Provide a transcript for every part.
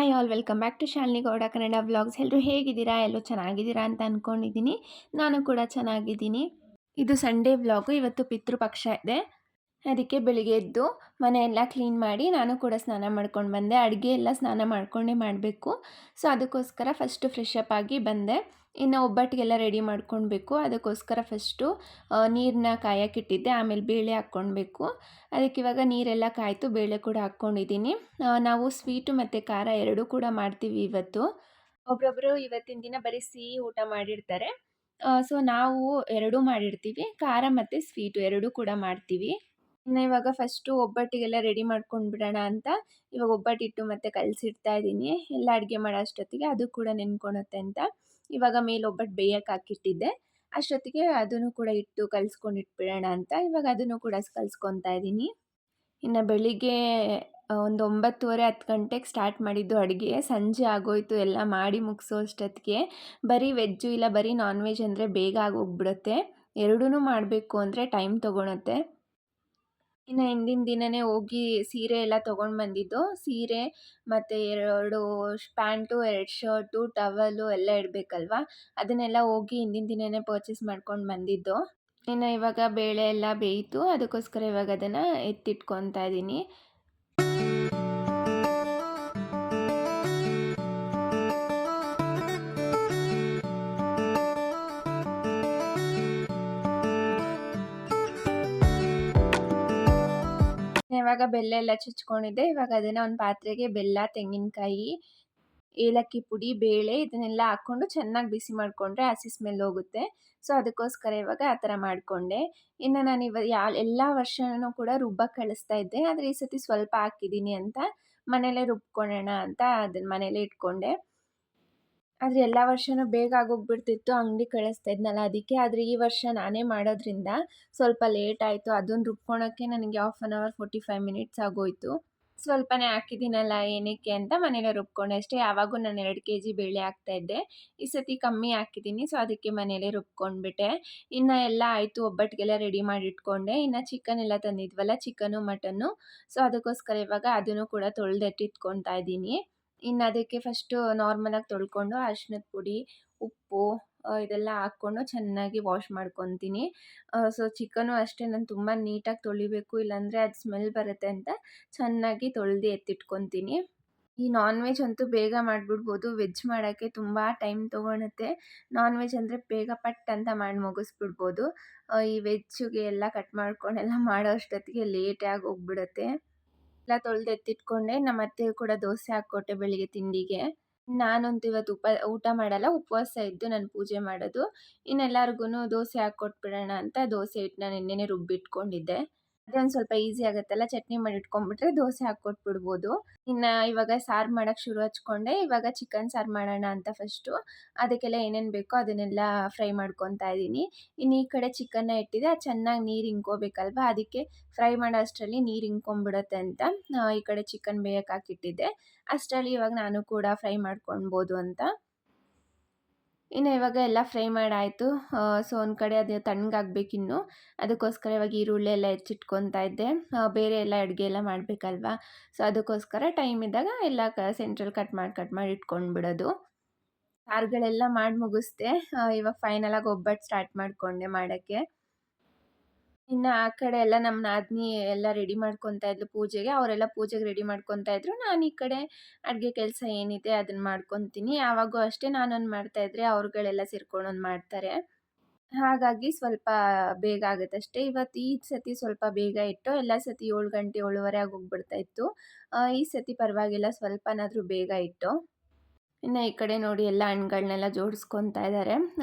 Hi all welcome back to Shalini Gowda Kannada vlogs. ಎಲ್ಲರೂ ಹೇಗಿದ್ದೀರಾ? ಎಲ್ಲರೂ ಚೆನ್ನಾಗಿದ್ದೀರಾ ಅಂತ ಅಂದ್ಕೊಂಡಿದ್ದೀನಿ. ನಾನು ಕೂಡ ಚೆನ್ನಾಗಿದ್ದೀನಿ. ಇದು ಸಂಡೇ ವ್ಲಾಗು. ಇವತ್ತು ಪಿತೃಪಕ್ಷ ಇದೆ. ಅದಕ್ಕೆ ಬೆಳಿಗ್ಗೆ ಎದ್ದು ಮನೆಯೆಲ್ಲ ಕ್ಲೀನ್ ಮಾಡಿ ನಾನು ಕೂಡ ಸ್ನಾನ ಮಾಡ್ಕೊಂಡು ಬಂದೆ. ಅಡುಗೆ ಎಲ್ಲ ಸ್ನಾನ ಮಾಡ್ಕೊಂಡೇ ಮಾಡಬೇಕು. ಸೊ ಅದಕ್ಕೋಸ್ಕರ ಫಸ್ಟು ಫ್ರೆಶ್ ಅಪ್ ಆಗಿ ಬಂದೆ. ಇನ್ನು ಒಬ್ಬಟ್ಟಿಗೆಲ್ಲ ರೆಡಿ ಮಾಡ್ಕೊಳ್ಬೇಕು. ಅದಕ್ಕೋಸ್ಕರ ಫಸ್ಟು ನೀರನ್ನ ಕಾಯಕ್ಕಿಟ್ಟಿದ್ದೆ. ಆಮೇಲೆ ಬೇಳೆ ಹಾಕ್ಕೊಳ್ಬೇಕು. ಅದಕ್ಕೆ ಇವಾಗ ನೀರೆಲ್ಲ ಕಾಯ್ತು, ಬೇಳೆ ಕೂಡ ಹಾಕ್ಕೊಂಡಿದ್ದೀನಿ. ನಾವು ಸ್ವೀಟು ಮತ್ತು ಖಾರ ಎರಡೂ ಕೂಡ ಮಾಡ್ತೀವಿ ಇವತ್ತು. ಒಬ್ಬೊಬ್ಬರು ಇವತ್ತಿನ ದಿನ ಬರೀ ಸಿಹಿ ಊಟ ಮಾಡಿರ್ತಾರೆ. ಸೊ ನಾವು ಎರಡೂ ಮಾಡಿರ್ತೀವಿ. ಖಾರ ಮತ್ತು ಸ್ವೀಟು ಎರಡೂ ಕೂಡ ಮಾಡ್ತೀವಿ. ಇನ್ನು ಇವಾಗ ಫಸ್ಟು ಒಬ್ಬಟ್ಟಿಗೆಲ್ಲ ರೆಡಿ ಮಾಡ್ಕೊಂಡು ಬಿಡೋಣ ಅಂತ ಇವಾಗ ಒಬ್ಬಟ್ಟಿಟ್ಟು ಮತ್ತು ಕಲಸಿಡ್ತಾ ಇದ್ದೀನಿ. ಎಲ್ಲ ಅಡುಗೆ ಮಾಡೋ ಅಷ್ಟೊತ್ತಿಗೆ ಅದು ಕೂಡ ನೆನ್ಕೊಳುತ್ತೆ ಅಂತ ಇವಾಗ ಮೇಲೆ ಒಬ್ಬಟ್ಟು ಬೇಯಕ್ಕೆ ಹಾಕಿಟ್ಟಿದ್ದೆ. ಅಷ್ಟೊತ್ತಿಗೆ ಅದನ್ನು ಕೂಡ ಇಟ್ಟು ಕಲಿಸ್ಕೊಂಡು ಇಟ್ಬಿಡೋಣ ಅಂತ ಇವಾಗ ಅದನ್ನು ಕೂಡ ಕಲಿಸ್ಕೊತಾ ಇದ್ದೀನಿ. ಇನ್ನು ಬೆಳಿಗ್ಗೆ ಒಂದು 9:30 10 ಗಂಟೆಗೆ ಸ್ಟಾರ್ಟ್ ಮಾಡಿದ್ದು ಅಡುಗೆ. ಸಂಜೆ ಆಗೋಯ್ತು ಎಲ್ಲ ಮಾಡಿ ಮುಗಿಸೋ ಅಷ್ಟೊತ್ತಿಗೆ. ಬರೀ ವೆಜ್ಜು ಇಲ್ಲ ಬರೀ ನಾನ್ ವೆಜ್ ಅಂದರೆ ಬೇಗ ಆಗೋಗ್ಬಿಡುತ್ತೆ. ಎರಡೂ ಮಾಡಬೇಕು ಅಂದರೆ ಟೈಮ್ ತೊಗೊಳುತ್ತೆ. ಇನ್ನು ಹಿಂದಿನ ದಿನವೇ ಹೋಗಿ ಸೀರೆ ಎಲ್ಲ ತೊಗೊಂಡು ಬಂದಿದ್ದು. ಸೀರೆ ಮತ್ತು 2 ಪ್ಯಾಂಟು, 2 ಶರ್ಟು, ಟವಲು ಎಲ್ಲ ಇಡಬೇಕಲ್ವ, ಅದನ್ನೆಲ್ಲ ಹೋಗಿ ಹಿಂದಿನ ದಿನವೇ ಪರ್ಚೇಸ್ ಮಾಡ್ಕೊಂಡು ಬಂದಿದ್ದು. ಇನ್ನು ಇವಾಗ ಬೇಳೆ ಎಲ್ಲ ಬೇಯಿತು. ಅದಕ್ಕೋಸ್ಕರ ಇವಾಗ ಅದನ್ನು ಎತ್ತಿಟ್ಕೊತಾ ಇದ್ದೀನಿ. ಇವಾಗ ಬೆಲ್ಲ ಎಲ್ಲ ಚುಚ್ಕೊಂಡಿದ್ದೆ. ಇವಾಗ ಅದನ್ನು ಒಂದು ಪಾತ್ರೆಗೆ ಬೆಲ್ಲ, ತೆಂಗಿನಕಾಯಿ, ಏಲಕ್ಕಿ ಪುಡಿ, ಬೇಳೆ ಇದನ್ನೆಲ್ಲ ಹಾಕ್ಕೊಂಡು ಚೆನ್ನಾಗಿ ಬಿಸಿ ಮಾಡಿಕೊಂಡ್ರೆ ಹಸಿ ಸ್ಮೆಲ್ ಹೋಗುತ್ತೆ. ಸೊ ಅದಕ್ಕೋಸ್ಕರ ಇವಾಗ ಆ ಥರ ಮಾಡಿಕೊಂಡೆ. ಇನ್ನು ನಾನು ಎಲ್ಲ ವರ್ಷವೂ ಕೂಡ ರುಬ್ಬಕ್ಕೆ ಕಳಿಸ್ತಾ ಇದ್ದೆ. ಆದರೆ ಈ ಸತಿ ಸ್ವಲ್ಪ ಹಾಕಿದ್ದೀನಿ ಅಂತ ಮನೇಲೇ ರುಬ್ಕೊಳ್ಳೋಣ ಅಂತ ಅದನ್ನು ಮನೇಲೇ ಇಟ್ಕೊಂಡೆ. ಆದರೆ ಎಲ್ಲ ವರ್ಷವೂ ಬೇಗ ಆಗೋಗ್ಬಿಡ್ತಿತ್ತು, ಅಂಗಡಿ ಕಳಿಸ್ತಾ ಇದ್ನಲ್ಲ ಅದಕ್ಕೆ. ಆದರೆ ಈ ವರ್ಷ ನಾನೇ ಮಾಡೋದ್ರಿಂದ ಸ್ವಲ್ಪ ಲೇಟ್ ಆಯಿತು. ಅದನ್ನು ರುಬ್ಕೊಳಕ್ಕೆ ನನಗೆ 1/2 ಅವರ್ 45 ಮಿನಿಟ್ಸ್ ಆಗೋಯಿತು. ಸ್ವಲ್ಪನೇ ಹಾಕಿದ್ದೀನಲ್ಲ ಏನಕ್ಕೆ ಅಂತ ಮನೇಲೇ ರುಬ್ಕೊಂಡೆ ಅಷ್ಟೇ. ಯಾವಾಗೂ ನಾನು 2 kg ಬೇಳೆ ಹಾಕ್ತಾಯಿದ್ದೆ. ಈ ಸತಿ ಕಮ್ಮಿ ಹಾಕಿದ್ದೀನಿ. ಸೊ ಅದಕ್ಕೆ ಮನೇಲೇ ರುಬ್ಕೊಂಡ್ಬಿಟ್ಟೆ. ಇನ್ನು ಎಲ್ಲ ಆಯಿತು, ಒಬ್ಬಟ್ಟಿಗೆಲ್ಲ ರೆಡಿ ಮಾಡಿ ಇಟ್ಕೊಂಡೆ. ಇನ್ನು ಚಿಕನ್ ಎಲ್ಲ ತಂದಿದ್ವಲ್ಲ, ಚಿಕನು ಮಟನ್ನು. ಸೊ ಅದಕ್ಕೋಸ್ಕರ ಇವಾಗ ಅದನ್ನು ಕೂಡ ತೊಳೆದಿಟ್ಟಿಟ್ಕೊತಾ ಇದ್ದೀನಿ. ಇನ್ನು ಅದಕ್ಕೆ ಫಸ್ಟು ನಾರ್ಮಲಾಗಿ ತೊಳ್ಕೊಂಡು ಅರಿಶಿನದ ಪುಡಿ, ಉಪ್ಪು ಇದೆಲ್ಲ ಹಾಕ್ಕೊಂಡು ಚೆನ್ನಾಗಿ ವಾಶ್ ಮಾಡ್ಕೊತೀನಿ. ಸೊ ಚಿಕನು ಅಷ್ಟೇ ನಾನು ತುಂಬ ನೀಟಾಗಿ ತೊಳಿಬೇಕು, ಇಲ್ಲಾಂದರೆ ಅದು ಸ್ಮೆಲ್ ಬರುತ್ತೆ ಅಂತ ಚೆನ್ನಾಗಿ ತೊಳೆದು ಎತ್ತಿಟ್ಕೊತೀನಿ. ಈ ನಾನ್ ವೆಜ್ ಅಂತೂ ಬೇಗ ಮಾಡಿಬಿಡ್ಬೋದು. ವೆಜ್ ಮಾಡೋಕ್ಕೆ ತುಂಬ ಟೈಮ್ ತೊಗೊಳುತ್ತೆ. ನಾನ್ ವೆಜ್ ಅಂದರೆ ಬೇಗ ಪಟ್ ಅಂತ ಮಾಡಿ ಮುಗಿಸ್ಬಿಡ್ಬೋದು. ಈ ವೆಜ್ಜಿಗೆ ಎಲ್ಲ ಕಟ್ ಮಾಡ್ಕೊಂಡೆಲ್ಲ ಮಾಡೋ ಅಷ್ಟೊತ್ತಿಗೆ ಲೇಟೇ ಆಗೋಗ್ಬಿಡುತ್ತೆ. ಎಲ್ಲ ತೊಳೆದು ಎತ್ತಿಟ್ಕೊಂಡೆ. ನಮ್ಮ ಅತ್ತೆಗೂ ಕೂಡ ದೋಸೆ ಹಾಕ್ಕೊಟ್ಟೆ ಬೆಳಿಗ್ಗೆ ತಿಂಡಿಗೆ. ನಾನಂತೂ ಇವತ್ತು ಊಟ ಮಾಡಲ್ಲ, ಉಪವಾಸ ಇದ್ದು ನಾನು ಪೂಜೆ ಮಾಡೋದು. ಇನ್ನೆಲ್ಲರಿಗೂ ದೋಸೆ ಹಾಕ್ಕೊಟ್ಬಿಡೋಣ ಅಂತ ದೋಸೆ ಹಿಟ್ಟನ್ನ ನೆನ್ನೆನೇ ರುಬ್ಬಿಟ್ಕೊಂಡಿದ್ದೆ. ಅದೊಂದು ಸ್ವಲ್ಪ ಈಸಿ ಆಗುತ್ತಲ್ಲ, ಚಟ್ನಿ ಮಾಡಿ ಇಟ್ಕೊಂಡ್ಬಿಟ್ರೆ ದೋಸೆ ಹಾಕ್ಕೊಟ್ಬಿಡ್ಬೋದು. ಇನ್ನು ಇವಾಗ ಸಾರು ಮಾಡೋಕ್ಕೆ ಶುರು ಹಚ್ಕೊಂಡೆ. ಇವಾಗ ಚಿಕನ್ ಸಾರು ಮಾಡೋಣ ಅಂತ ಫಸ್ಟು ಅದಕ್ಕೆಲ್ಲ ಏನೇನು ಬೇಕೋ ಅದನ್ನೆಲ್ಲ ಫ್ರೈ ಮಾಡ್ಕೊತಾ ಇದ್ದೀನಿ. ಇನ್ನು ಈ ಕಡೆ ಚಿಕನ್ನ ಇಟ್ಟಿದೆ, ಅದು ಚೆನ್ನಾಗಿ ನೀರು ಇಂಕೋಬೇಕಲ್ವ, ಅದಕ್ಕೆ ಫ್ರೈ ಮಾಡೋ ಅಷ್ಟರಲ್ಲಿ ನೀರು ಇಂಕೊಂಬಿಡುತ್ತೆ ಅಂತ ಈ ಕಡೆ ಚಿಕನ್ ಬೇಯಕ್ಕೆ ಹಾಕಿಟ್ಟಿದ್ದೆ. ಅಷ್ಟರಲ್ಲಿ ಇವಾಗ ನಾನು ಕೂಡ ಫ್ರೈ ಮಾಡ್ಕೊಳ್ಬೋದು ಅಂತ. ಇನ್ನು ಇವಾಗ ಎಲ್ಲ ಫ್ರೈ ಮಾಡಾಯಿತು. ಸೊ ಒಂದು ಕಡೆ ಅದು ತಣ್ಣಗಾಗಬೇಕಿನ್ನು. ಅದಕ್ಕೋಸ್ಕರ ಇವಾಗ ಈರುಳ್ಳಿ ಎಲ್ಲ ಹೆಚ್ಚಿಟ್ಕೊತಾ ಇದ್ದೆ. ಬೇರೆ ಎಲ್ಲ ಅಡುಗೆ ಎಲ್ಲ ಮಾಡಬೇಕಲ್ವ, ಸೊ ಅದಕ್ಕೋಸ್ಕರ ಟೈಮ್ ಇದ್ದಾಗ ಎಲ್ಲ ಸೆಂಟ್ರಲ್ ಕಟ್ ಮಾಡಿ ಇಟ್ಕೊಂಡ್ಬಿಡೋದು. ಸಾರುಗಳೆಲ್ಲ ಮಾಡಿ ಮುಗಿಸ್ದೆ. ಇವಾಗ ಫೈನಲಾಗಿ ಒಬ್ಬಟ್ಟು ಸ್ಟಾರ್ಟ್ ಮಾಡಿಕೊಂಡೆ ಮಾಡೋಕ್ಕೆ. ಇನ್ನು ಆ ಕಡೆ ಎಲ್ಲ ನಮ್ಮ ನಾದಿನಿ ಎಲ್ಲ ರೆಡಿ ಮಾಡ್ಕೊತಾ ಇದ್ಲು ಪೂಜೆಗೆ. ಅವರೆಲ್ಲ ಪೂಜೆಗೆ ರೆಡಿ ಮಾಡ್ಕೊತಾ ಇದ್ರು. ನಾನು ಈ ಕಡೆ ಅಡುಗೆ ಕೆಲಸ ಏನಿದೆ ಅದನ್ನು ಮಾಡ್ಕೊತೀನಿ. ಯಾವಾಗೂ ಅಷ್ಟೇ ನಾನೊಂದು ಮಾಡ್ತಾಯಿದ್ರೆ ಅವ್ರುಗಳೆಲ್ಲ ಸೇರ್ಕೊಂಡು ಒಂದು ಮಾಡ್ತಾರೆ. ಹಾಗಾಗಿ ಸ್ವಲ್ಪ ಬೇಗ ಆಗುತ್ತಷ್ಟೇ. ಈ ಸತಿ ಸ್ವಲ್ಪ ಬೇಗ ಇಟ್ಟು, ಎಲ್ಲ ಸತಿ 7 ಗಂಟೆ 7:30 ಆಗೋಗ್ಬಿಡ್ತಾ ಇತ್ತು. ಈ ಸತಿ ಪರವಾಗಿಲ್ಲ, ಸ್ವಲ್ಪನಾದರೂ ಬೇಗ ಇಟ್ಟು. ಇನ್ನು ಈ ಕಡೆ ನೋಡಿ ಎಲ್ಲ ಹಣ್ಗಳನ್ನೆಲ್ಲ ಜೋಡಿಸ್ಕೊತಾ ಇದ್ದಾರೆ.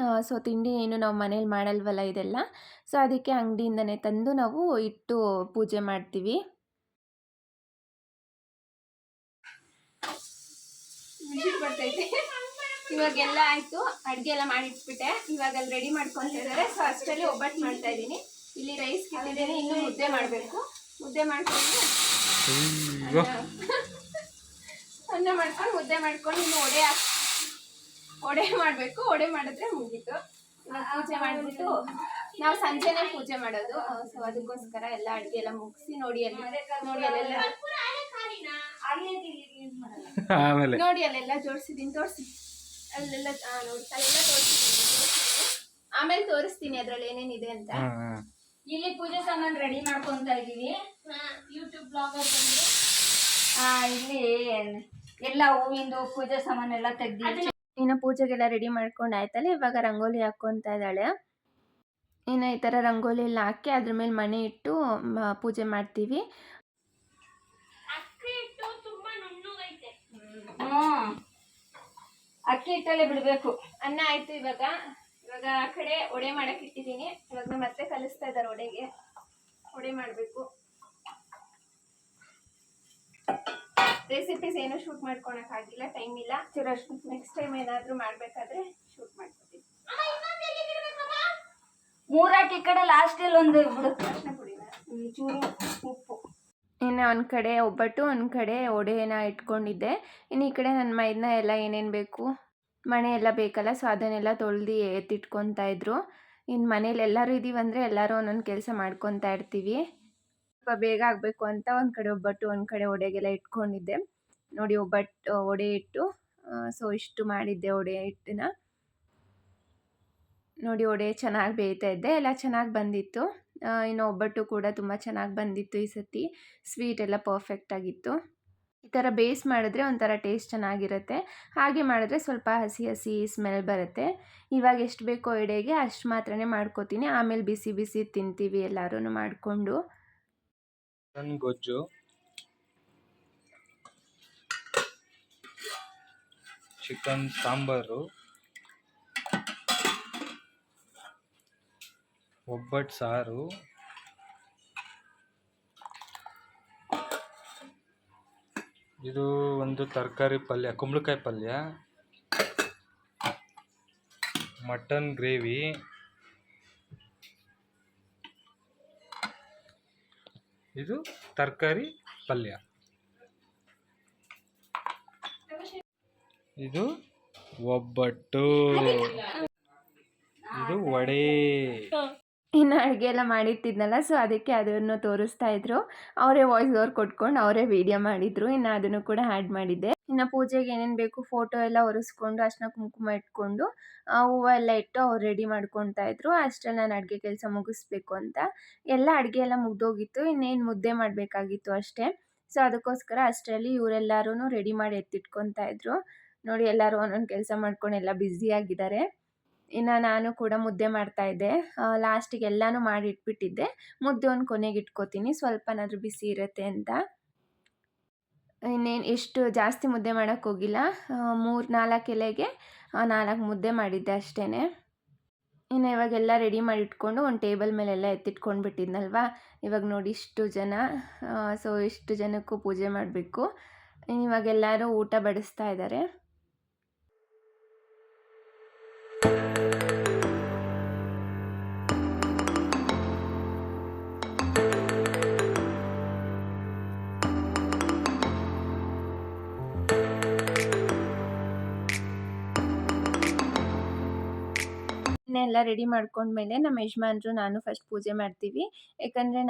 ಸೊ ತಿಂಡಿ ಏನು ನಾವು ಮನೇಲಿ ಮಾಡಲ್ವಲ್ಲ ಇದೆಲ್ಲ, ಸೊ ಅದಕ್ಕೆ ಅಂಗಡಿಯಿಂದನೇ ತಂದು ನಾವು ಇಟ್ಟು ಪೂಜೆ ಮಾಡ್ತೀವಿ. ಬರ್ತೈತೆ ಇವಾಗೆಲ್ಲ ಆಯಿತು, ಅಡುಗೆ ಎಲ್ಲ ಮಾಡಿಟ್ಬಿಟ್ಟೆ. ಇವಾಗ ಅಲ್ಲಿ ರೆಡಿ ಮಾಡ್ಕೊತಾ ಇದ್ದಾರೆ. ಸೊ ಅಷ್ಟರಲ್ಲಿ ಒಬ್ಬಟ್ಟು ಮಾಡ್ತಾ ಇದ್ದೀನಿ. ಇಲ್ಲಿ ರೈಸ್ ಕಿಟ್ಟಿದ್ದೀನಿ, ಇನ್ನೂ ಮುದ್ದೆ ಮಾಡಬೇಕು. ಮುದ್ದೆ ಮಾಡ್ಕೊಂಡು ಅನ್ನ ಮಾಡ್ಕೊಂಡು ಮುದ್ದೆ ಮಾಡ್ಕೊಂಡು ಇನ್ನು ಒಡೆ ಮಾಡಬೇಕು. ಒಡೆ ಮಾಡಿದ್ರೆ ಮುಗೀತು. ಪೂಜೆ ಮಾಡಿಬಿಟ್ಟು ನಾವು ಸಂಜೆನೇ ಪೂಜೆ ಮಾಡೋದು. ಸೊ ಅದಕ್ಕೋಸ್ಕರ ಎಲ್ಲ ಅಡುಗೆ ಎಲ್ಲ ಮುಗಿಸಿ ನೋಡಿ ಅಲ್ಲೆಲ್ಲ ಆಮೇಲೆ ನೋಡಿ ಅಲ್ಲೆಲ್ಲ ಜೋಡಿಸಿದೀನಿ, ತೋರಿಸಿ ಅಲ್ಲೆಲ್ಲ. ನೋಡಿ ಅಲ್ಲೆಲ್ಲ ತೋರಿಸಿದೀನಿ, ಆಮೇಲೆ ತೋರಿಸ್ತೀನಿ ಅದ್ರಲ್ಲಿ ಏನೇನಿದೆ ಅಂತ. ಇಲ್ಲಿ ಪೂಜೆ ಸಾಮಾನು ರೆಡಿ ಮಾಡ್ಕೊಂತ ಇದೀವಿ. ಯೂಟ್ಯೂಬ್ ಬ್ಲಾಗರ್ ಬಂದು ಇಲ್ಲಿ ಎಲ್ಲ ಹೂವಿಂದು ಪೂಜೆ ಸಾಮಾನೆಲ್ಲ ತೆಗ್ದು ಇನ್ನು ಪೂಜೆಗೆಲ್ಲ ರೆಡಿ ಮಾಡ್ಕೊಂಡು ಆಯ್ತಲ್ಲ. ಇವಾಗ ರಂಗೋಲಿ ಹಾಕ್ಕೊಂತ ಇದ್ದಾಳೆ. ಇನ್ನು ಈ ಥರ ರಂಗೋಲಿ ಎಲ್ಲ ಹಾಕಿ ಅದ್ರ ಮೇಲೆ ಮಣೆ ಇಟ್ಟು ಪೂಜೆ ಮಾಡ್ತೀವಿ. ಅಕ್ಕಿ ಹಿಟ್ಟಲ್ಲೇ ಬಿಡ್ಬೇಕು. ಅನ್ನ ಆಯ್ತು. ಇವಾಗ ಆ ಕಡೆ ಒಡೆ ಮಾಡಕ್ ಇಟ್ಟಿದ್ದೀನಿ. ಇವಾಗ ಮತ್ತೆ ಕಲಿಸ್ತಾ ಇದ್ದಾರೆ ಒಡೆ ಮಾಡಬೇಕು. ರೆಸಿಪೀಸ್ ಏನು ಶೂಟ್ ಮಾಡ್ಕೊಳಕ್ ಆಗಿಲ್ಲ, ಟೈಮ್ ಇಲ್ಲ. ನೆಕ್ಸ್ಟ್ ಟೈಮ್ ಏನಾದ್ರೂ ಮಾಡ್ಬೇಕಾದ್ರೆ ಶೂಟ್ ಮಾಡ್ಕೊತೀವಿ. ಮೂರಾಕಿ ಕಡೆ ಲಾಸ್ಟ್ ಅಲ್ಲಿ ಒಂದು ಬಿಡು ಅರ್ಶಿನ ಪುಡಿನ, ಚೂರು ಉಪ್ಪು. ಇನ್ನು ಒಂದು ಕಡೆ ಒಬ್ಬಟ್ಟು, ಒಂದು ಕಡೆ ಒಡೆನ ಇಟ್ಕೊಂಡಿದ್ದೆ. ಇನ್ನು ಈ ಕಡೆ ನನ್ನ ಮೈದನ್ನ ಎಲ್ಲ ಏನೇನು ಬೇಕು, ಮಣೆ ಎಲ್ಲ ಬೇಕಲ್ಲ, ಸೊ ಅದನ್ನೆಲ್ಲ ತೊಳ್ದು ಎತ್ತಿಟ್ಕೊತಾ ಇದ್ರು. ಇನ್ನು ಮನೇಲಿ ಎಲ್ಲರೂ ಇದ್ದೀವಂದರೆ ಎಲ್ಲರೂ ಒಂದೊಂದು ಕೆಲಸ ಮಾಡ್ಕೊತಾ ಇರ್ತೀವಿ. ಸ್ವಲ್ಪ ಬೇಗ ಆಗಬೇಕು ಅಂತ ಒಂದು ಕಡೆ ಒಬ್ಬಟ್ಟು, ಒಂದು ಕಡೆ ಒಡೆಗೆಲ್ಲ ಇಟ್ಕೊಂಡಿದ್ದೆ. ನೋಡಿ ಒಬ್ಬಟ್ಟು ಒಡೆ ಇಟ್ಟು, ಸೊ ಇಷ್ಟು ಮಾಡಿದ್ದೆ ಒಡೆ ಹಿಟ್ಟನ್ನ. ನೋಡಿ ಒಡೆ ಚೆನ್ನಾಗಿ ಬೇಯ್ತಾ ಇದ್ದೆ, ಎಲ್ಲ ಚೆನ್ನಾಗಿ ಬಂದಿತ್ತು. ಇನ್ನು ಒಬ್ಬಟ್ಟು ಕೂಡ ತುಂಬ ಚೆನ್ನಾಗಿ ಬಂದಿತ್ತು ಈ ಸತಿ. ಸ್ವೀಟ್ ಎಲ್ಲ ಪರ್ಫೆಕ್ಟ್ ಆಗಿತ್ತು. ಈ ಥರ ಬೇಯಿಸಿ ಮಾಡಿದ್ರೆ ಒಂಥರ ಟೇಸ್ಟ್ ಚೆನ್ನಾಗಿರುತ್ತೆ. ಹಾಗೆ ಮಾಡಿದ್ರೆ ಸ್ವಲ್ಪ ಹಸಿ ಹಸಿ ಸ್ಮೆಲ್ ಬರುತ್ತೆ. ಇವಾಗ ಎಷ್ಟು ಬೇಕೋ ಎಡೆಗೆ ಅಷ್ಟು ಮಾತ್ರನೇ ಮಾಡ್ಕೋತೀನಿ. ಆಮೇಲೆ ಬಿಸಿ ಬಿಸಿ ತಿಂತೀವಿ ಎಲ್ಲರೂ ಮಾಡಿಕೊಂಡು. ಗೊಜ್ಜು, ಚಿಕನ್ ಸಾಂಬಾರು, ಒಬ್ಬಟ್ಟು ಸಾರು, ಇದು ಒಂದು ತರಕಾರಿ ಪಲ್ಯ, ಕುಂಬಳಕಾಯಿ ಪಲ್ಯ, ಮಟನ್ ಗ್ರೇವಿ, ಇದು ತರಕಾರಿ ಪಲ್ಯ, ಇದು ಒಬ್ಬಟ್ಟು, ಇದು ವಡೆ. ಇನ್ನು ಅಡುಗೆ ಎಲ್ಲ ಮಾಡಿಟ್ಟಿದ್ನಲ್ಲ, ಸೊ ಅದಕ್ಕೆ ಅದನ್ನು ತೋರಿಸ್ತಾ ಇದ್ರು. ಅವರೇ ವಾಯ್ಸ್ ಓವರ್ ಕೊಟ್ಕೊಂಡು ಅವರೇ ವಿಡಿಯೋ ಮಾಡಿದ್ರು. ಇನ್ನು ಅದನ್ನು ಕೂಡ ಆ್ಯಡ್ ಮಾಡಿದ್ದೆ. ಇನ್ನು ಪೂಜೆಗೆ ಏನೇನು ಬೇಕು ಫೋಟೋ ಎಲ್ಲ ಒರೆಸ್ಕೊಂಡು ಅರ್ಶಿನ ಕುಂಕುಮ ಇಟ್ಕೊಂಡು ಹೂವು ಎಲ್ಲ ಇಟ್ಟು ಅವ್ರು ರೆಡಿ ಮಾಡ್ಕೊತಾ ಇದ್ರು. ಅಷ್ಟರಲ್ಲಿ ನಾನು ಅಡುಗೆ ಕೆಲಸ ಮುಗಿಸ್ಬೇಕು ಅಂತ ಎಲ್ಲ ಅಡುಗೆ ಎಲ್ಲ ಮುಗ್ದೋಗಿತ್ತು. ಇನ್ನೇನು ಮುದ್ದೆ ಮಾಡಬೇಕಾಗಿತ್ತು ಅಷ್ಟೇ. ಸೊ ಅದಕ್ಕೋಸ್ಕರ ಅಷ್ಟರಲ್ಲಿ ಇವರೆಲ್ಲರೂ ರೆಡಿ ಮಾಡಿ ಎತ್ತಿಟ್ಕೊತಾ ಇದ್ರು. ನೋಡಿ ಎಲ್ಲರೂ ಒಂದೊಂದು ಕೆಲಸ ಮಾಡ್ಕೊಂಡು ಎಲ್ಲ ಬ್ಯುಸಿಯಾಗಿದ್ದಾರೆ. ಇನ್ನು ನಾನು ಕೂಡ ಮುದ್ದೆ ಮಾಡ್ತಾಯಿದ್ದೆ. ಲಾಸ್ಟಿಗೆ ಎಲ್ಲನೂ ಮಾಡಿ ಇಟ್ಬಿಟ್ಟಿದ್ದೆ. ಮುದ್ದೆ ಒಂದು ಕೊನೆಗೆ ಇಟ್ಕೋತೀನಿ, ಸ್ವಲ್ಪನಾದರೂ ಬಿಸಿ ಇರುತ್ತೆ ಅಂತ. ಇನ್ನೇನು ಎಷ್ಟು ಜಾಸ್ತಿ ಮುದ್ದೆ ಮಾಡೋಕ್ಕೆ ಹೋಗಿಲ್ಲ. 3-4 ಎಲೆಗೆ 4 ಮುದ್ದೆ ಮಾಡಿದ್ದೆ ಅಷ್ಟೇ. ಇನ್ನು ಇವಾಗೆಲ್ಲ ರೆಡಿ ಮಾಡಿ ಇಟ್ಕೊಂಡು ಒಂದು ಟೇಬಲ್ ಮೇಲೆಲ್ಲ ಎತ್ತಿಟ್ಕೊಂಡು ಬಿಟ್ಟಿದ್ನಲ್ವ. ಇವಾಗ ನೋಡಿ ಇಷ್ಟು ಜನ, ಸೊ ಇಷ್ಟು ಜನಕ್ಕೂ ಪೂಜೆ ಮಾಡಬೇಕು. ಇವಾಗೆಲ್ಲರೂ ಊಟ ಬಡಿಸ್ತಾ ಇದ್ದಾರೆ. ಎಲ್ಲ ರೆಡಿ ಮಾಡ್ಕೊಂಡ್ಮೇಲೆ ನಮ್ಮ ಯಜಮಾನ್ರು ನಾನು ಫಸ್ಟ್ ಪೂಜೆ ಮಾಡ್ತೀವಿ. ಯಾಕಂದರೆ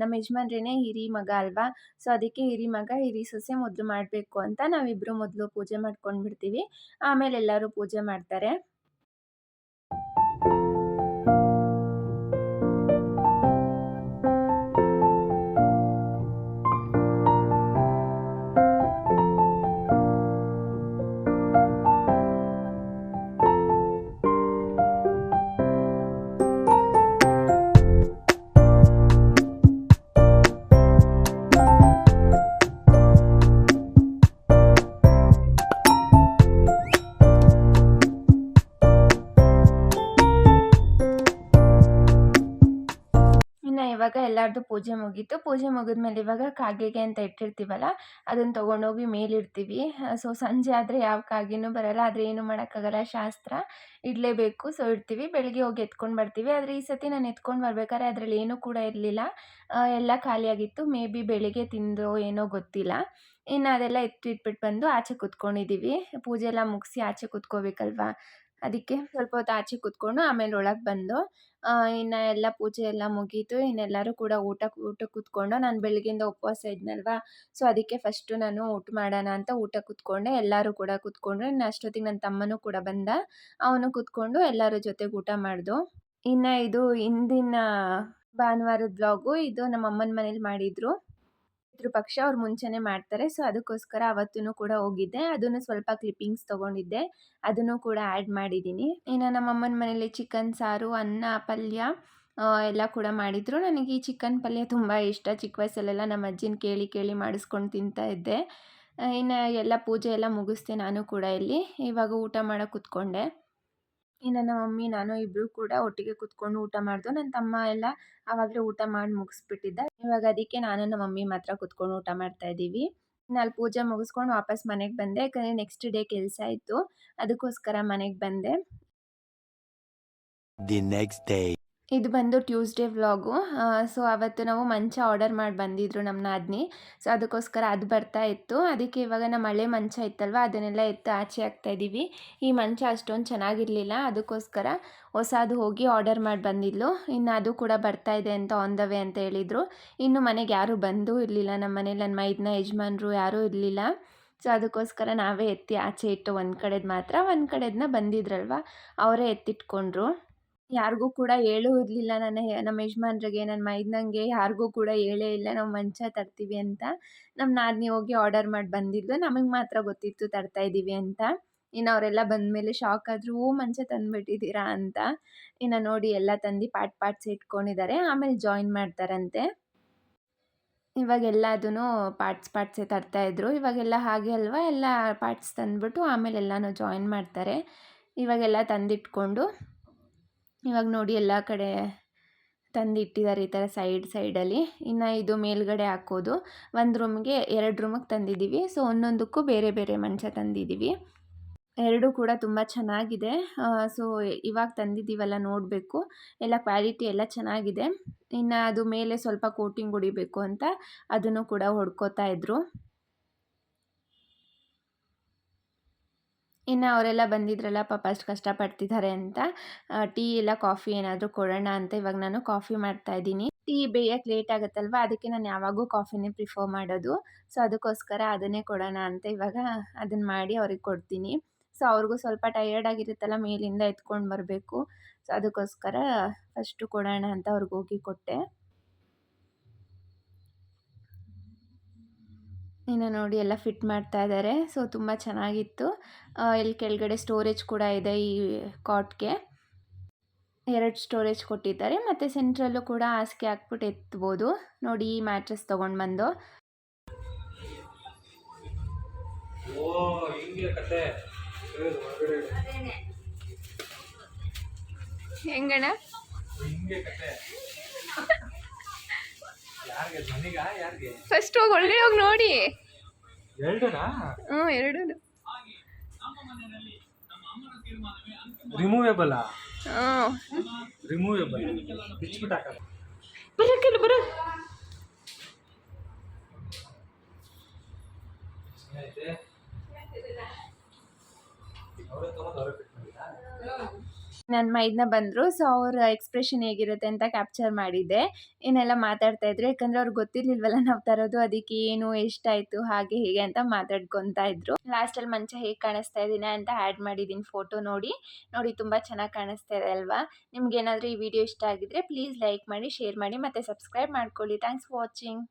ನಮ್ಮ ಯಜಮಾನ್ರೇ ಹಿರಿ ಮಗ ಅಲ್ವಾ, ಸೊ ಅದಕ್ಕೆ ಹಿರಿ ಮಗ ಹಿರಿ ಸೊಸೆ ಮೊದಲು ಮಾಡಬೇಕು ಅಂತ ನಾವಿಬ್ಬರು ಮೊದಲು ಪೂಜೆ ಮಾಡ್ಕೊಂಡ್ಬಿಡ್ತೀವಿ. ಆಮೇಲೆ ಎಲ್ಲರೂ ಪೂಜೆ ಮಾಡ್ತಾರೆ. ಇವಾಗ ಎಲ್ಲರದು ಪೂಜೆ ಮುಗೀತು. ಪೂಜೆ ಮುಗಿದ್ಮೇಲೆ ಇವಾಗ ಕಾಗೆಗೆ ಅಂತ ಇಟ್ಟಿರ್ತೀವಲ್ಲ, ಅದನ್ನು ತೊಗೊಂಡೋಗಿ ಮೇಲಿಡ್ತೀವಿ. ಸೊ ಸಂಜೆ ಆದರೆ ಯಾವ ಕಾಗೆನೂ ಬರಲ್ಲ, ಆದರೆ ಏನು ಮಾಡೋಕ್ಕಾಗಲ್ಲ, ಶಾಸ್ತ್ರ ಇಡಲೇಬೇಕು. ಸೊ ಇಡ್ತೀವಿ. ಬೆಳಗ್ಗೆ ಹೋಗಿ ಎತ್ಕೊಂಡು ಬರ್ತೀವಿ. ಆದರೆ ಈ ಸತಿ ನಾನು ಎತ್ಕೊಂಡು ಬರ್ಬೇಕಾದ್ರೆ ಅದರಲ್ಲಿ ಏನೂ ಕೂಡ ಇರಲಿಲ್ಲ, ಎಲ್ಲ ಖಾಲಿಯಾಗಿತ್ತು. ಮೇ ಬಿ ಬೆಳಿಗ್ಗೆ ತಿಂದು ಏನೋ ಗೊತ್ತಿಲ್ಲ. ಇನ್ನು ಅದೆಲ್ಲ ಇಟ್ಬಿಟ್ಟು ಬಂದು ಆಚೆ ಕೂತ್ಕೊಂಡಿದ್ದೀವಿ. ಪೂಜೆ ಎಲ್ಲ ಮುಗಿಸಿ ಆಚೆ ಕೂತ್ಕೋಬೇಕಲ್ವ, ಅದಕ್ಕೆ ಸ್ವಲ್ಪ ಹೊತ್ತು ಆಚೆ ಕೂತ್ಕೊಂಡು ಆಮೇಲೆ ಒಳಗೆ ಬಂದು ಇನ್ನು ಎಲ್ಲ ಪೂಜೆ ಎಲ್ಲ ಮುಗೀತು. ಇನ್ನೆಲ್ಲರೂ ಕೂಡ ಊಟಕ್ಕೆ ಕೂತ್ಕೊಂಡು ನಾನು ಬೆಳಗ್ಗೆಯಿಂದ ಉಪವಾಸ ಇದ್ನಲ್ವಾ, ಸೊ ಅದಕ್ಕೆ ಫಸ್ಟು ನಾನು ಊಟ ಮಾಡೋಣ ಅಂತ ಊಟ ಕೂತ್ಕೊಂಡೆ. ಎಲ್ಲರೂ ಕೂಡ ಕೂತ್ಕೊಂಡ್ರು. ಇನ್ನು ಅಷ್ಟೊತ್ತಿಗೆ ನನ್ನ ತಮ್ಮನೂ ಕೂಡ ಬಂದ. ಅವನು ಕೂತ್ಕೊಂಡು ಎಲ್ಲರ ಜೊತೆಗೆ ಊಟ ಮಾಡ್ದು. ಇನ್ನು ಇದು ಹಿಂದಿನ ಭಾನುವಾರದ ವ್ಲಾಗು. ಇದು ನಮ್ಮ ಅಮ್ಮನ ಮನೇಲಿ ಮಾಡಿದ್ರು. ಪಿತೃಪಕ್ಷ ಅವ್ರು ಮುಂಚೆನೇ ಮಾಡ್ತಾರೆ. ಸೊ ಅದಕ್ಕೋಸ್ಕರ ಅವತ್ತೂ ಕೂಡ ಹೋಗಿದ್ದೆ. ಅದನ್ನು ಸ್ವಲ್ಪ ಕ್ಲಿಪ್ಪಿಂಗ್ಸ್ ತೊಗೊಂಡಿದ್ದೆ. ಅದನ್ನು ಕೂಡ ಆ್ಯಡ್ ಮಾಡಿದ್ದೀನಿ. ಇನ್ನು ನಮ್ಮ ಅಮ್ಮನ ಮನೇಲಿ ಚಿಕನ್ ಸಾರು, ಅನ್ನ, ಪಲ್ಯ ಎಲ್ಲ ಕೂಡ ಮಾಡಿದ್ರು. ನನಗೆ ಈ ಚಿಕನ್ ಪಲ್ಯ ತುಂಬ ಇಷ್ಟ. ಚಿಕ್ಕ ವಯಸ್ಸಲ್ಲೆಲ್ಲ ನಮ್ಮ ಅಜ್ಜಿನ ಕೇಳಿ ಕೇಳಿ ಮಾಡಿಸ್ಕೊಂಡು ತಿಂತಾ ಇದ್ದೆ. ಇನ್ನು ಎಲ್ಲ ಪೂಜೆ ಎಲ್ಲ ಮುಗಿಸ್ದೆ ನಾನು ಕೂಡ ಇಲ್ಲಿ. ಇವಾಗ ಊಟ ಮಾಡೋಕೆ ಕೂತ್ಕೊಂಡೆ. ಇನ್ನು ನಮ್ಮ ಮಮ್ಮಿ ನಾನು ಇಬ್ಬರು ಕೂಡ ಒಟ್ಟಿಗೆ ಕೂತ್ಕೊಂಡು ಊಟ ಮಾಡಿದ್ವು. ನನ್ನ ತಮ್ಮ ಎಲ್ಲ ಆವಾಗಲೇ ಊಟ ಮಾಡಿ ಮುಗಿಸ್ಬಿಟ್ಟಿದ್ದ. ಇವಾಗ ಅದಕ್ಕೆ ನಾನು ನಮ್ಮ ಮಮ್ಮಿ ಮಾತ್ರ ಕೂತ್ಕೊಂಡು ಊಟ ಮಾಡ್ತಾ ಇದ್ದೀವಿ. ಇನ್ನು ಅಲ್ಲಿ ಪೂಜೆ ಮುಗಿಸ್ಕೊಂಡು ವಾಪಸ್ ಮನೆಗೆ ಬಂದೆ. ಯಾಕಂದರೆ ನೆಕ್ಸ್ಟ್ ಡೇ ಕೆಲಸ ಇತ್ತು, ಅದಕ್ಕೋಸ್ಕರ ಮನೆಗೆ ಬಂದೆ. The next day. ಇದು ಬಂದು ಟ್ಯೂಸ್ಡೇ ವ್ಲಾಗು. ಸೊ ಅವತ್ತು ನಾವು ಮಂಚ ಆರ್ಡರ್ ಮಾಡಿ ಬಂದಿದ್ರು ನಮ್ಮ ನಾದಿನಿ. ಸೊ ಅದಕ್ಕೋಸ್ಕರ ಅದು ಬರ್ತಾ ಇತ್ತು. ಅದಕ್ಕೆ ಇವಾಗ ನಮ್ಮ ಹಳೆ ಮಂಚ ಇತ್ತಲ್ವ, ಅದನ್ನೆಲ್ಲ ಎತ್ತು ಆಚೆ ಹಾಕ್ತಾಯಿದ್ದೀವಿ. ಈ ಮಂಚ ಅಷ್ಟೊಂದು ಚೆನ್ನಾಗಿರಲಿಲ್ಲ, ಅದಕ್ಕೋಸ್ಕರ ಹೊಸದು ಹೋಗಿ ಆರ್ಡರ್ ಮಾಡಿ ಬಂದಿದ್ಲು. ಇನ್ನು ಅದು ಕೂಡ ಬರ್ತಾ ಇದೆ ಅಂತ ಆನ್ ದ ವೇ ಅಂತ ಹೇಳಿದರು. ಇನ್ನು ಮನೆಗೆ ಯಾರೂ ಬಂದೂ ಇರಲಿಲ್ಲ. ನಮ್ಮ ಮನೇಲಿ ನನ್ನ ಮೈದನ ಯಜಮಾನ್ರು ಯಾರೂ ಇರಲಿಲ್ಲ. ಸೊ ಅದಕ್ಕೋಸ್ಕರ ನಾವೇ ಎತ್ತಿ ಆಚೆ ಇಟ್ಟು ಒಂದು ಕಡೆದು ಮಾತ್ರ, ಒಂದು ಕಡೆದನ್ನ ಬಂದಿದ್ರಲ್ವ ಅವರೇ ಎತ್ತಿಟ್ಕೊಂಡ್ರು. ಯಾರಿಗೂ ಕೂಡ ಹೇಳೂ ಇರಲಿಲ್ಲ. ನಮ್ಮ ಯಜಮಾನ್ರಿಗೆ, ನನ್ನ ಮೈದನಂಗೆ ಯಾರಿಗೂ ಕೂಡ ಹೇಳೇ ಇಲ್ಲ ನಾವು ಮಂಚ ತರ್ತೀವಿ ಅಂತ. ನಮ್ಮ ನಾದಿನಿ ಹೋಗಿ ಆರ್ಡರ್ ಮಾಡಿ ಬಂದಿದ್ಲು. ನಮಗೆ ಮಾತ್ರ ಗೊತ್ತಿತ್ತು ತರ್ತಾ ಇದ್ದೀವಿ ಅಂತ. ಇನ್ನು ಅವರೆಲ್ಲ ಬಂದಮೇಲೆ ಶಾಕ್ ಆದರು, ಓ ಮಂಚ ತಂದುಬಿಟ್ಟಿದ್ದೀರಾ ಅಂತ. ಇನ್ನು ನೋಡಿ ಎಲ್ಲ ತಂದು ಪಾರ್ಟ್ಸ್ ಇಟ್ಕೊಂಡಿದ್ದಾರೆ. ಆಮೇಲೆ ಜಾಯಿನ್ ಮಾಡ್ತಾರಂತೆ. ಇವಾಗೆಲ್ಲದೂ ಪಾರ್ಟ್ಸೇ ತರ್ತಾಯಿದ್ರು. ಇವಾಗೆಲ್ಲ ಹಾಗೆ ಅಲ್ವಾ, ಎಲ್ಲ ಪಾರ್ಟ್ಸ್ ತಂದುಬಿಟ್ಟು ಆಮೇಲೆ ಎಲ್ಲನೂ ಜಾಯಿನ್ ಮಾಡ್ತಾರೆ. ಇವಾಗೆಲ್ಲ ತಂದಿಟ್ಕೊಂಡು ಇವಾಗ ನೋಡಿ ಎಲ್ಲ ಕಡೆ ತಂದಿಟ್ಟಿದ್ದಾರೆ ಈ ಥರ ಸೈಡಲ್ಲಿ. ಇನ್ನು ಇದು ಮೇಲ್ಗಡೆ ಹಾಕೋದು. ಒಂದು ರೂಮ್ಗೆ 2 ರೂಮಿಗೆ ತಂದಿದ್ದೀವಿ. ಸೊ ಒಂದೊಂದಕ್ಕೂ ಬೇರೆ ಬೇರೆ ಮಂಚ ತಂದಿದ್ದೀವಿ. ಎರಡೂ ಕೂಡ ತುಂಬ ಚೆನ್ನಾಗಿದೆ. ಸೊ ಇವಾಗ ತಂದಿದ್ದೀವಲ್ಲ, ನೋಡಬೇಕು. ಎಲ್ಲ ಕ್ವಾಲಿಟಿ ಎಲ್ಲ ಚೆನ್ನಾಗಿದೆ. ಇನ್ನು ಅದು ಮೇಲೆ ಸ್ವಲ್ಪ ಕೋಟಿಂಗ್ ಹೊಡಿಬೇಕು ಅಂತ ಅದನ್ನು ಕೂಡ ಹೊಡ್ಕೋತಾ ಇದ್ರು. ಇನ್ನು ಅವರೆಲ್ಲ ಬಂದಿದ್ರಲ್ಲ ಪಾಪ, ಅಷ್ಟು ಕಷ್ಟಪಡ್ತಿದ್ದಾರೆ ಅಂತ ಟೀ ಇಲ್ಲ ಕಾಫಿ ಏನಾದರೂ ಕೊಡೋಣ ಅಂತ ಇವಾಗ ನಾನು ಕಾಫಿ ಮಾಡ್ತಾಯಿದ್ದೀನಿ. ಟೀ ಬೇಯಕ್ಕೆ ಲೇಟ್ ಆಗುತ್ತಲ್ವ, ಅದಕ್ಕೆ ನಾನು ಯಾವಾಗೂ ಕಾಫಿನೇ ಪ್ರಿಫರ್ ಮಾಡೋದು. ಸೊ ಅದಕ್ಕೋಸ್ಕರ ಅದನ್ನೇ ಕೊಡೋಣ ಅಂತ ಇವಾಗ ಅದನ್ನು ಮಾಡಿ ಅವ್ರಿಗೆ ಕೊಡ್ತೀನಿ. ಸೊ ಅವ್ರಿಗೂ ಸ್ವಲ್ಪ ಟಯರ್ಡ್ ಆಗಿರುತ್ತಲ್ಲ, ಮೇಲಿಂದ ಎತ್ಕೊಂಡು ಬರಬೇಕು. ಸೊ ಅದಕ್ಕೋಸ್ಕರ ಫಸ್ಟು ಕೊಡೋಣ ಅಂತ ಅವ್ರಿಗೆ ಹೋಗಿ ಕೊಟ್ಟೆ. ಇನ್ನು ನೋಡಿ ಎಲ್ಲ ಫಿಟ್ ಮಾಡ್ತಾ ಇದ್ದಾರೆ. ಸೊ ತುಂಬ ಚೆನ್ನಾಗಿತ್ತು. ಇಲ್ಲಿ ಕೆಳಗಡೆ ಸ್ಟೋರೇಜ್ ಕೂಡ ಇದೆ. ಈ ಕಾಟ್ಗೆ 2 ಸ್ಟೋರೇಜ್ ಕೊಟ್ಟಿದ್ದಾರೆ. ಮತ್ತು ಸೆಂಟ್ರಲ್ಲೂ ಕೂಡ ಹಾಸಿಗೆ ಹಾಕ್ಬಿಟ್ಟು ಎತ್ಬೋದು. ನೋಡಿ ಈ ಮ್ಯಾಟ್ರೆಸ್ ತೊಗೊಂಡು ಬಂದು. ಹೆಂಗಣ್ಣ ಫಸ್ಟ್ ಹೋಗಿ ಒಳಗಡೆ ಹೋಗಿ ನೋಡಿ. ಎರಡು ರಿಮೂವೇಬಲ್ ಬರ ನನ್ನ ಮೈದನ ಬಂದರು. ಸೊ ಅವ್ರ ಎಕ್ಸ್ಪ್ರೆಷನ್ ಹೇಗಿರುತ್ತೆ ಅಂತ ಕ್ಯಾಪ್ಚರ್ ಮಾಡಿದ್ದೆ. ಏನೆಲ್ಲ ಮಾತಾಡ್ತಾ ಇದ್ರು, ಯಾಕಂದರೆ ಅವ್ರಿಗೆ ಗೊತ್ತಿರಲಿಲ್ವಲ್ಲ ನಾವು ತರೋದು. ಅದಕ್ಕೆ ಏನು ಎಷ್ಟಾಯಿತು ಹಾಗೆ ಹೀಗೆ ಅಂತ ಮಾತಾಡ್ಕೊತಾ ಇದ್ರು. ಲಾಸ್ಟಲ್ಲಿ ಮಂಚ ಹೇಗೆ ಕಾಣಿಸ್ತಾ ಇದ್ದೀನಿ ಅಂತ ಆ್ಯಡ್ ಮಾಡಿದ್ದೀನಿ ಫೋಟೋ. ನೋಡಿ ತುಂಬ ಚೆನ್ನಾಗಿ ಕಾಣಿಸ್ತಾ ಇದೆ ಅಲ್ವಾ. ನಿಮ್ಗೇನಾದರೂ ಈ ವಿಡಿಯೋ ಇಷ್ಟ ಆಗಿದ್ದರೆ ಪ್ಲೀಸ್ ಲೈಕ್ ಮಾಡಿ, ಶೇರ್ ಮಾಡಿ ಮತ್ತು ಸಬ್ಸ್ಕ್ರೈಬ್ ಮಾಡ್ಕೊಳ್ಳಿ. Thanks for watching.